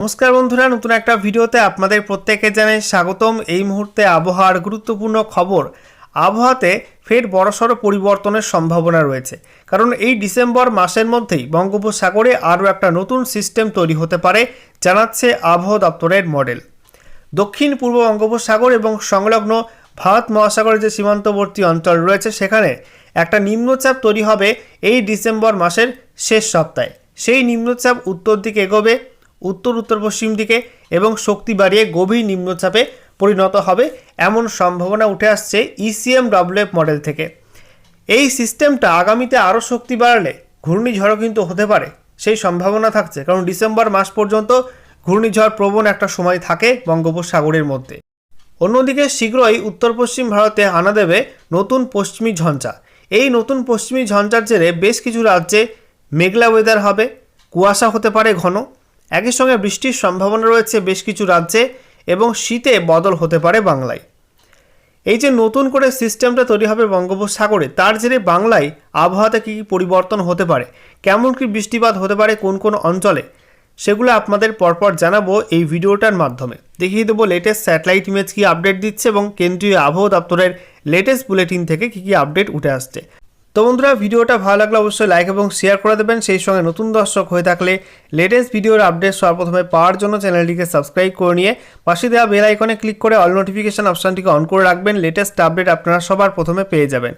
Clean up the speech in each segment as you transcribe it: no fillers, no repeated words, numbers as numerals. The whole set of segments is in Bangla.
নমস্কার বন্ধুরা, নতুন একটা ভিডিওতে আপনাদের প্রত্যেককে জানাই স্বাগতম। এই মুহূর্তে আবহাওয়ার গুরুত্বপূর্ণ খবর। আবহাওয়াতে ফের বড়সড় পরিবর্তনের সম্ভাবনা রয়েছে, কারণ এই ডিসেম্বর মাসের মধ্যেই বঙ্গোপসাগরে আরও একটা নতুন সিস্টেম তৈরি হতে পারে, জানাচ্ছে আবহাওয়া দপ্তরের মডেল। দক্ষিণ পূর্ব বঙ্গোপসাগর এবং সংলগ্ন ভারত মহাসাগরের যে সীমান্তবর্তী অঞ্চল রয়েছে সেখানে একটা নিম্নচাপ তৈরি হবে এই ডিসেম্বর মাসের শেষ সপ্তাহে। সেই নিম্নচাপ উত্তর দিকে এগোবে, উত্তর উত্তর পশ্চিম দিকে, এবং শক্তি বাড়িয়ে গভীর নিম্নচাপে পরিণত হবে এমন সম্ভাবনা উঠে আসছে ECMWF মডেল থেকে। এই সিস্টেমটা আগামীতে আরও শক্তি বাড়ালে ঘূর্ণিঝড়ও কিন্তু হতে পারে, সেই সম্ভাবনা থাকছে, কারণ ডিসেম্বর মাস পর্যন্ত ঘূর্ণিঝড় প্রবণ একটা সময় থাকে বঙ্গোপসাগরের মধ্যে। অন্যদিকে শীঘ্রই উত্তর পশ্চিম ভারতে হানা দেবে নতুন পশ্চিমী ঝঞ্ঝা। এই নতুন পশ্চিমী ঝঞ্ঝার জেরে বেশ কিছু রাজ্যে মেঘলা ওয়েদার হবে, কুয়াশা হতে পারে ঘন, একই সঙ্গে বৃষ্টির সম্ভাবনা রয়েছে বেশ কিছু রাজ্যে, এবং শীতে বদল হতে পারে বাংলায়। এই যে নতুন করে সিস্টেমটা তৈরি হবে বঙ্গোপসাগরে, তার জেরে বাংলায় আবহাওয়াতে কী কী পরিবর্তন হতে পারে, কেমন কী বৃষ্টিপাত হতে পারে কোন কোন অঞ্চলে, সেগুলো আপনাদের পরপর জানাবো এই ভিডিওটার মাধ্যমে। দেখিয়ে দেবো লেটেস্ট স্যাটেলাইট ইমেজ কী আপডেট দিচ্ছে এবং কেন্দ্রীয় আবহাওয়া দপ্তরের লেটেস্ট বুলেটিন থেকে কী কী আপডেট উঠে আসছে। তো বন্ধুরা, ভিডিওটা ভালো লাগলে অবশ্যই লাইক এবং শেয়ার করে দেবেন। সেই সঙ্গে নতুন দর্শক হয়ে থাকলে লেটেস্ট ভিডিওর আপডেট সর্বপ্রথমে পাওয়ার জন্য চ্যানেলটিকে সাবস্ক্রাইব করে নিয়ে পাশে দেওয়া বেল আইকনে ক্লিক করে অল নোটিফিকেশন অপশানটিকে অন করে রাখবেন। লেটেস্ট আপডেট আপনারা সবার প্রথমে পেয়ে যাবেন।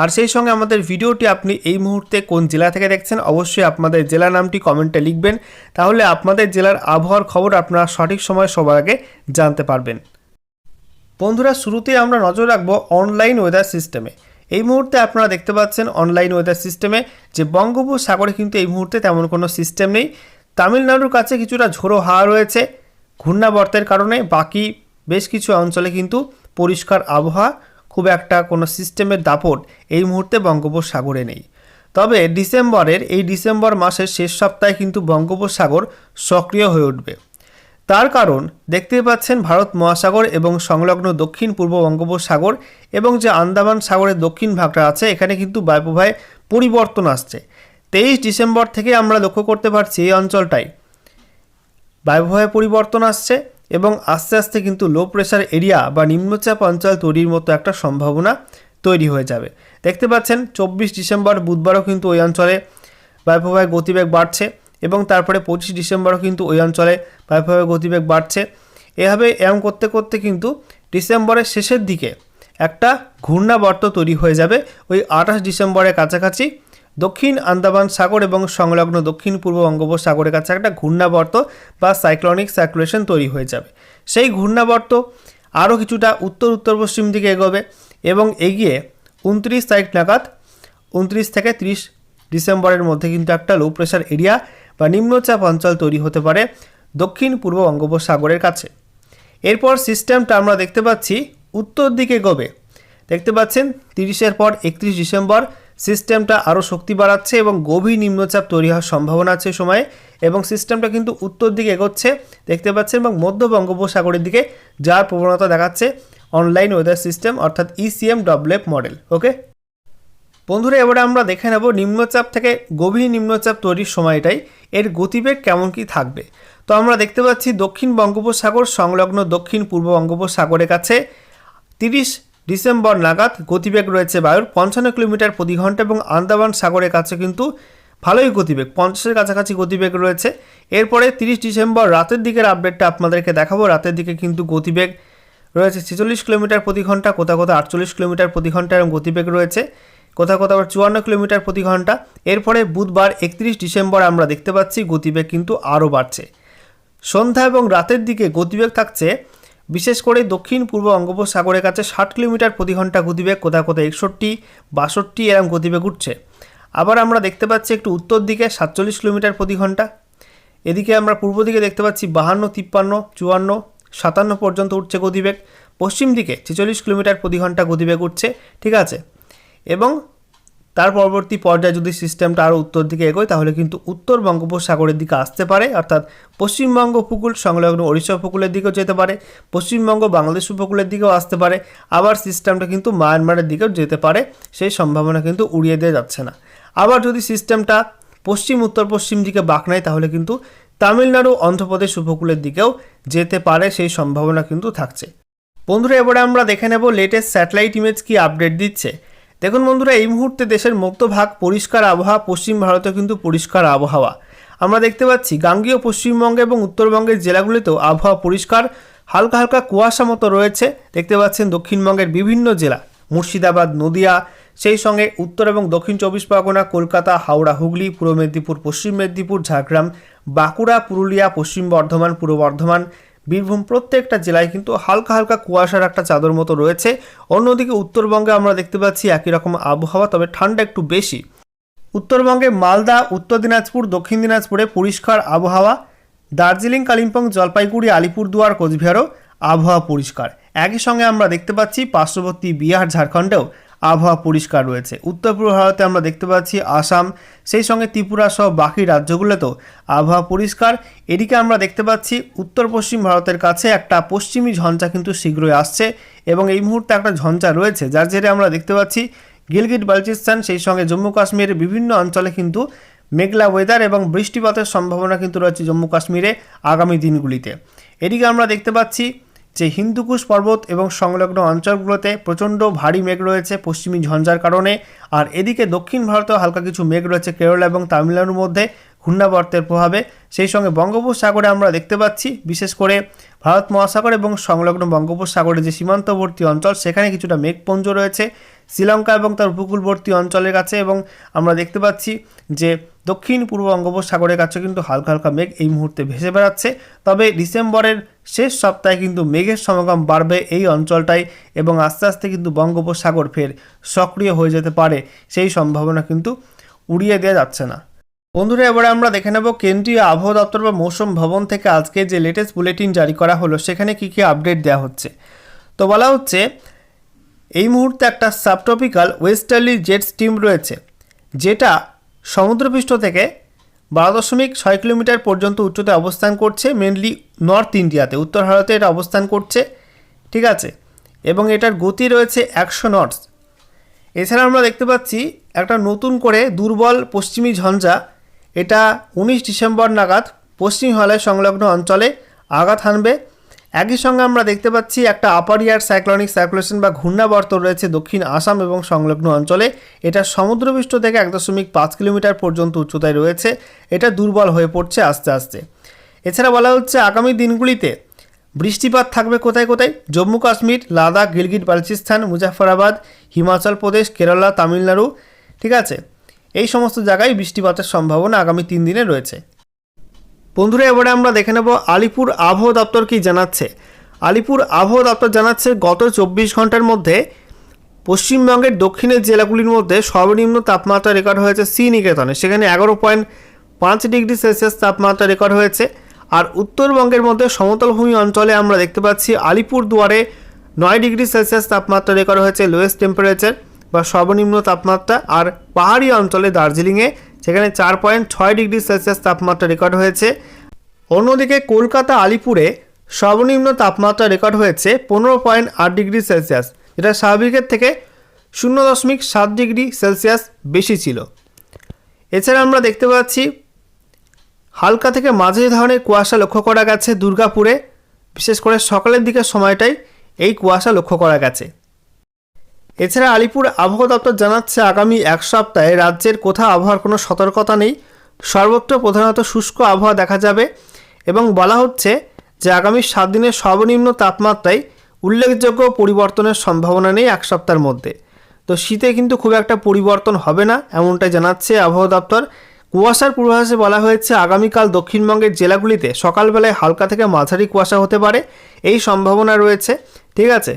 আর সেই সঙ্গে আমাদের ভিডিওটি আপনি এই মুহূর্তে কোন জেলা থেকে দেখছেন অবশ্যই আপনাদের জেলার নামটি কমেন্টে লিখবেন, তাহলে আপনাদের জেলার আবহাওয়ার খবর আপনারা সঠিক সময় সবার আগে জানতে পারবেন। বন্ধুরা, শুরুতেই আমরা নজর রাখবো অনলাইন ওয়েদার সিস্টেমে। এই মুহূর্তে আপনারা দেখতে পাচ্ছেন অনলাইন ওয়েদার সিস্টেমে যে বঙ্গোপসাগরে কিন্তু এই মুহূর্তে তেমন কোনো সিস্টেম নেই। তামিলনাড়ুর কাছে কিছুটা ঝোড়ো হাওয়া রয়েছে ঘূর্ণাবর্তের কারণে, বাকি বেশ কিছু অঞ্চলে কিন্তু পরিষ্কার আবহাওয়া, খুব একটা কোনো সিস্টেমের দাপট এই মুহূর্তে বঙ্গোপসাগরে নেই। তবে ডিসেম্বর মাসের শেষ সপ্তাহে কিন্তু বঙ্গোপসাগর সক্রিয় হয়ে উঠবে। তার কারণ দেখতে পাচ্ছেন ভারত মহাসাগর এবং সংলগ্ন দক্ষিণ পূর্ব বঙ্গোপসাগর এবং যে আন্দামান সাগরের দক্ষিণ ভাগটা আছে, এখানে কিন্তু বায়ুপ্রবাহে পরিবর্তন আসছে। 23 ডিসেম্বর থেকে আমরা লক্ষ্য করতে পারছি এই অঞ্চলটায় বায়ুপ্রবাহে পরিবর্তন আসছে, এবং আস্তে আস্তে কিন্তু লো প্রেশার এরিয়া বা নিম্নচাপ অঞ্চল তৈরির মতো একটা সম্ভাবনা তৈরি হয়ে যাবে। দেখতে পাচ্ছেন 24 ডিসেম্বর বুধবারও কিন্তু ওই অঞ্চলে বায়ুপ্রবাহে গতিবেগ বাড়ছে, এবং তারপরে 25 ডিসেম্বরও কিন্তু ওই অঞ্চলে বায়ুপ্রবাহে গতিবেগ বাড়ছে। এভাবে এরম করতে করতে কিন্তু ডিসেম্বরের শেষের দিকে একটা ঘূর্ণাবর্ত তৈরি হয়ে যাবে ওই 28 ডিসেম্বরের কাছাকাছি। দক্ষিণ আন্দামান সাগর এবং সংলগ্ন দক্ষিণ পূর্ব বঙ্গোপসাগরের কাছে একটা ঘূর্ণাবর্ত বা সাইক্লোনিক সার্কুলেশন তৈরি হয়ে যাবে। সেই ঘূর্ণাবর্ত আরও কিছুটা উত্তর উত্তর পশ্চিম দিকে এগোবে, এবং এগিয়ে 29 তারিখ নাগাদ 29 থেকে 30 ডিসেম্বরের মধ্যে কিন্তু একটা লো প্রেশার এরিয়া বা নিম্নচাপ অঞ্চল তৈরি হতে পারে দক্ষিণ পূর্ব বঙ্গোপসাগরের কাছে। এরপর সিস্টেমটা আমরা দেখতে পাচ্ছি উত্তর দিকে এগোবে। দেখতে পাচ্ছেন 30-এর পর 31 ডিসেম্বর সিস্টেমটা আরও শক্তি বাড়াচ্ছে এবং গভীর নিম্নচাপ তৈরি হওয়ার সম্ভাবনা আছে সময়ে, এবং সিস্টেমটা কিন্তু উত্তর দিকে এগোচ্ছে দেখতে পাচ্ছেন, এবং মধ্য বঙ্গোপসাগরের দিকে যার প্রবণতা দেখাচ্ছে অনলাইন ওয়েদার সিস্টেম অর্থাৎ ECMWF মডেল। ওকে বন্ধুরা, এবারে আমরা দেখে নেব নিম্নচাপ থেকে গভীর নিম্নচাপ তৈরির সময়টাই এর গতিবেগ কেমন কি থাকবে। তো আমরা দেখতে পাচ্ছি দক্ষিণ বঙ্গোপসাগর সংলগ্ন দক্ষিণ পূর্ব বঙ্গোপসাগরের কাছে 30 ডিসেম্বর নাগাদ গতিবেগ রয়েছে বায়ুর 55 কিলোমিটার প্রতি ঘন্টা, এবং আন্দামান সাগরের কাছে কিন্তু ভালোই গতিবেগ 50-এর কাছাকাছি গতিবেগ রয়েছে। এরপরে 30 ডিসেম্বর রাতের দিকের আপডেটটা আপনাদেরকে দেখাবো। রাতের দিকে কিন্তু গতিবেগ রয়েছে 46 কিলোমিটার প্রতি ঘন্টা, কোথাও কোথাও 48 কিলোমিটার প্রতি ঘন্টা এরকম গতিবেগ রয়েছে, কোথাও কোথাও 54 কিলোমিটার প্রতি ঘন্টা। এরপরে বুধবার 31 ডিসেম্বর আমরা দেখতে পাচ্ছি গতিবেগ কিন্তু আরও বাড়ছে। সন্ধ্যা এবং রাতের দিকে গতিবেগ থাকছে বিশেষ করে দক্ষিণ পূর্ব বঙ্গোপসাগরের কাছে 60 কিলোমিটার প্রতি ঘন্টা গতিবেগ, কোথাও কোথাও 61, 62 এরকম গতিবেগ উঠছে। আবার আমরা দেখতে পাচ্ছি একটু উত্তর দিকে 47 কিলোমিটার প্রতি ঘন্টা। এদিকে আমরা পূর্ব দিকে দেখতে পাচ্ছি 52, 53, 54, 57 পর্যন্ত উঠছে গতিবেগ। পশ্চিম দিকে 46 কিলোমিটার প্রতি ঘন্টা গতিবেগ উঠছে, ঠিক আছে। এবং তার পরবর্তী পর্যায়ে যদি সিস্টেমটা আরও উত্তর দিকে এগোয় তাহলে কিন্তু উত্তর বঙ্গোপসাগরের দিকে আসতে পারে, অর্থাৎ পশ্চিমবঙ্গ উপকূল সংলগ্ন ওড়িশা উপকূলের দিকেও যেতে পারে, পশ্চিমবঙ্গ বাংলাদেশ উপকূলের দিকেও আসতে পারে, আবার সিস্টেমটা কিন্তু মায়ানমারের দিকেও যেতে পারে, সেই সম্ভাবনা কিন্তু উড়িয়ে দেওয়া যাচ্ছে না। আবার যদি সিস্টেমটা পশ্চিম উত্তর পশ্চিম দিকে বাঁক নেয় তাহলে কিন্তু তামিলনাড়ু, অন্ধ্রপ্রদেশ উপকূলের দিকেও যেতে পারে, সেই সম্ভাবনা কিন্তু থাকছে। বন্ধুরা, এবারে আমরা দেখে নেব লেটেস্ট স্যাটেলাইট ইমেজ কি আপডেট দিচ্ছে। দেখুন বন্ধুরা, এই মুহূর্তে দেশের মধ্যভাগ পরিষ্কার আবহাওয়া, পশ্চিম ভারতেও কিন্তু পরিষ্কার আবহাওয়া আমরা দেখতে পাচ্ছি। গাঙ্গেয় পশ্চিমবঙ্গে এবং উত্তরবঙ্গের জেলাগুলিতেও আবহাওয়া পরিষ্কার, হালকা হালকা কুয়াশা মতো রয়েছে। দেখতে পাচ্ছেন দক্ষিণবঙ্গের বিভিন্ন জেলা, মুর্শিদাবাদ, নদিয়া, সেই সঙ্গে উত্তর এবং দক্ষিণ 24 পরগনা, কলকাতা, হাওড়া, হুগলি, পূর্ব মেদিনীপুর, পশ্চিম মেদিনীপুর, ঝাড়গ্রাম, বাঁকুড়া, পুরুলিয়া, পশ্চিম বর্ধমান, পূর্ব বর্ধমান, বীরভূম, প্রত্যেকটা জেলায় কিন্তু হালকা হালকা কুয়াশার একটা চাদর মতো রয়েছে। অন্যদিকে উত্তরবঙ্গে আমরা দেখতে পাচ্ছি একই রকম আবহাওয়া, তবে ঠান্ডা একটু বেশি। উত্তরবঙ্গে মালদা, উত্তর দিনাজপুর, দক্ষিণ দিনাজপুরে পরিষ্কার আবহাওয়া। দার্জিলিং, কালিম্পং, জলপাইগুড়ি, আলিপুরদুয়ার, কোচবিহারও আবহাওয়া পরিষ্কার। একই সঙ্গে আমরা দেখতে পাচ্ছি পার্শ্ববর্তী বিহার, ঝাড়খণ্ডেও আবহাওয়া পরিষ্কার রয়েছে। উত্তর পূর্ব ভারতে আমরা দেখতে পাচ্ছি আসাম, সেই সঙ্গে ত্রিপুরা সহ বাকি রাজ্যগুলোতেও আবহাওয়া পরিষ্কার। এদিকে আমরা দেখতে পাচ্ছি উত্তর পশ্চিম ভারতের কাছে একটা পশ্চিমী ঝঞ্ঝা কিন্তু শীঘ্রই আসছে এবং এই মুহূর্তে একটা ঝঞ্ঝা রয়েছে, যার জেরে আমরা দেখতে পাচ্ছি গিলগিট বালচিস্তান, সেই সঙ্গে জম্মু কাশ্মীরের বিভিন্ন অঞ্চলে কিন্তু মেঘলা ওয়েদার এবং বৃষ্টিপাতের সম্ভাবনা কিন্তু রয়েছে জম্মু কাশ্মীরে আগামী দিনগুলিতে। এদিকে আমরা দেখতে পাচ্ছি যে হিন্দুকুশ পর্বত এবং সংলগ্ন অঞ্চলগুলোতে প্রচণ্ড ভারী মেঘ রয়েছে পশ্চিমী ঝঞ্ঝার কারণে। আর এদিকে দক্ষিণ ভারতেও হালকা কিছু মেঘ রয়েছে কেরলা এবং তামিলনাড়ুর মধ্যে ঘূর্ণাবর্তের প্রভাবে। সেই সঙ্গে বঙ্গোপসাগরে আমরা দেখতে পাচ্ছি বিশেষ করে ভারত মহাসাগর এবং সংলগ্ন বঙ্গোপসাগরের যে সীমান্তবর্তী অঞ্চল, সেখানে কিছুটা মেঘপুঞ্জ রয়েছে শ্রীলঙ্কা এবং তার উপকূলবর্তী অঞ্চলের কাছে। এবং আমরা দেখতে পাচ্ছি যে দক্ষিণ পূর্ব বঙ্গোপসাগরের কাছে কিন্তু হালকা হালকা মেঘ এই মুহূর্তে ভেসে বেড়াচ্ছে। তবে ডিসেম্বরের শেষ সপ্তাহে কিন্তু মেঘের সমাগম বাড়বে এই অঞ্চলটায় এবং আস্তে আস্তে কিন্তু বঙ্গোপসাগর ফের সক্রিয় হয়ে যেতে পারে, সেই সম্ভাবনা কিন্তু উড়িয়ে দেওয়া যাচ্ছে না। বন্ধুরা, এবারে আমরা দেখে নেব কেন্দ্রীয় আবহাওয়া দপ্তর বা মৌসুম ভবন থেকে আজকে যে লেটেস্ট বুলেটিন জারি করা হলো, সেখানে কী কী আপডেট দেওয়া হচ্ছে। তো বলা হচ্ছে এই মুহূর্তে একটা সাবট্রপিক্যাল ওয়েস্টার্লি জেট স্টিম রয়েছে, যেটা সমুদ্রপৃষ্ঠ থেকে 12.6 কিলোমিটার পর্যন্ত উচ্চতায় অবস্থান করছে, মেনলি নর্থ ইন্ডিয়াতে, উত্তর ভারতে এটা অবস্থান করছে, ঠিক আছে। এবং এটার গতি রয়েছে 100 নটস। এছাড়া আমরা দেখতে পাচ্ছি একটা নতুন করে দুর্বল পশ্চিমী ঝঞ্ঝা, এটা 19 ডিসেম্বর নাগাদ পশ্চিম হিমালয় সংলগ্ন অঞ্চলে আঘাত হানবে। একই সঙ্গে আমরা দেখতে পাচ্ছি একটা আপার এয়ার সাইক্লোনিক সার্কুলেশন বা ঘূর্ণাবর্ত রয়েছে দক্ষিণ আসাম এবং সংলগ্ন অঞ্চলে। এটা সমুদ্রপৃষ্ঠ থেকে 1.5 কিলোমিটার পর্যন্ত উচ্চতায় রয়েছে। এটা দুর্বল হয়ে পড়ছে আস্তে আস্তে। এছাড়া বলা হচ্ছে আগামী দিনগুলিতে বৃষ্টিপাত থাকবে কোথায় কোথায়? জম্মু কাশ্মীর, লাদাখ, গিলগিট বালচিস্তান, মুজাফফরাবাদ, হিমাচল প্রদেশ, কেরালা, তামিলনাড়ু, ঠিক আছে। এই সমস্ত জায়গায় বৃষ্টিপাতের সম্ভাবনা আগামী 3 দিনে রয়েছে। বন্ধুরা, এবারে আমরা দেখে নেব আলিপুর আবহাওয়া দপ্তর কী জানাচ্ছে। আলিপুর আবহাওয়া দপ্তর জানাচ্ছে গত 24 ঘন্টার মধ্যে পশ্চিমবঙ্গের দক্ষিণের জেলাগুলির মধ্যে সর্বনিম্ন তাপমাত্রা রেকর্ড হয়েছে শ্রীনিকেতনে, সেখানে 11.5 ডিগ্রি সেলসিয়াস তাপমাত্রা রেকর্ড হয়েছে। আর উত্তরবঙ্গের মধ্যে সমতলভূমি অঞ্চলে আমরা দেখতে পাচ্ছি আলিপুরদুয়ারে 9 ডিগ্রি সেলসিয়াস তাপমাত্রা রেকর্ড হয়েছে লোয়েস্ট টেম্পারেচার বা সর্বনিম্ন তাপমাত্রা। আর পাহাড়ি অঞ্চলে দার্জিলিংয়ে সেখানে 4.6 ডিগ্রি সেলসিয়াস তাপমাত্রা রেকর্ড হয়েছে। অন্যদিকে কলকাতা, আলিপুরে সর্বনিম্ন তাপমাত্রা রেকর্ড হয়েছে 15.8 ডিগ্রি সেলসিয়াস, যেটা স্বাভাবিকের থেকে 0.7 ডিগ্রি সেলসিয়াস বেশি ছিল। এছাড়া আমরা দেখতে পাচ্ছি হালকা থেকে মাঝারি ধরনের কুয়াশা লক্ষ্য করা গেছে দুর্গাপুরে, বিশেষ করে সকালের দিকের সময়টাই এই কুয়াশা লক্ষ্য করা গেছে। এছাড়া আলিপুর আবহাওয়া দপ্তর জানাচ্ছে আগামী 1 সপ্তাহে রাজ্যের কোথাও আবহাওয়ার কোনো সতর্কতা নেই, সর্বত্র প্রধানত শুষ্ক আবহাওয়া দেখা যাবে। এবং বলা হচ্ছে যে আগামী 7 দিনের সর্বনিম্ন তাপমাত্রায় উল্লেখযোগ্য পরিবর্তনের সম্ভাবনা নেই 1 সপ্তাহের মধ্যে। তো শীতে কিন্তু খুব একটা পরিবর্তন হবে না, এমনটাই জানাচ্ছে আবহাওয়া দপ্তর। কুয়াশার পূর্বাভাসে বলা হয়েছে আগামীকাল দক্ষিণবঙ্গের জেলাগুলিতে সকালবেলায় হালকা থেকে মাঝারি কুয়াশা হতে পারে, এই সম্ভাবনা রয়েছে, ঠিক আছে।